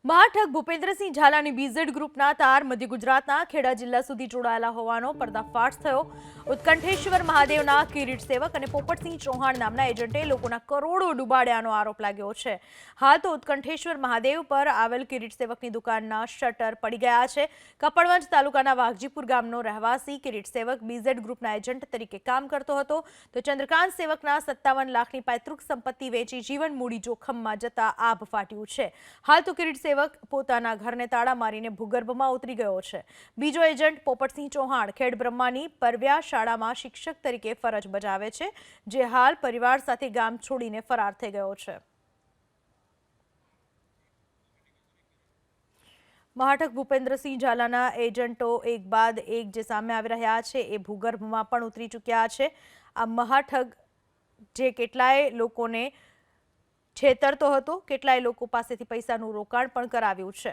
મહાઠગ Bhupendrasinh ઝાલાની BZ ગ્રુપના તાર મધ્ય ગુજરાતના ખેડા જિલ્લા સુધી જોડાયેલા હોવાનો પર્દાફાશ થયો। ઉત્કંઠેશ્વર મહાદેવના કિરીટ સેવક અને પોપટસિંહ ચૌહાણ નામના એજન્ટે લોકોના કરોડો ડૂબાડ્યાનો આરોપ લાગ્યો છે। હાલ તો ઉત્કંઠેશ્વર મહાદેવ પર આવેલ કિરીટ સેવકની દુકાનના શટર પડી ગયા છે। કપડવંજ તાલુકાના વાઘજીપુર ગામનો રહેવાસી કિરીટ સેવક બીઝેડ ગ્રુપના એજન્ટ તરીકે કામ કરતો હતો, તો ચંદ્રકાંત સેવકના 57 લાખની પૈતૃક સંપત્તિ વેચી જીવન મૂડી જોખમમાં જતા આભ ફાટ્યું છે। હાલ તો કિરીટ સેવક પોતાના ઘરને તાળા મારીને ભૂગર્ભમાં ઉતરી ગયો છે। બીજો એજન્ટ પોપટસિંહ ચૌહાણ ખેડબ્રહ્માની પરવ્યા શાળામાં શિક્ષક તરીકે ફરજ બજાવે છે, જે હાલ પરિવાર સાથે ગામ છોડીને ફરાર થઈ ગયો છે। મહાઠગ ભૂપેન્દ્રસિંહ ઝાલાના એજન્ટો એક બાદ એક જે સામે આવી રહ્યા છે એ ભૂગર્ભમાં પણ ઉતરી ચૂક્યા છે। આ મહાઠગ જે કેટલાય લોકોને છેતરતો હતો, કેટલાય લોકો પાસેથી પૈસાનું રોકાણ પણ કરાવ્યું છે।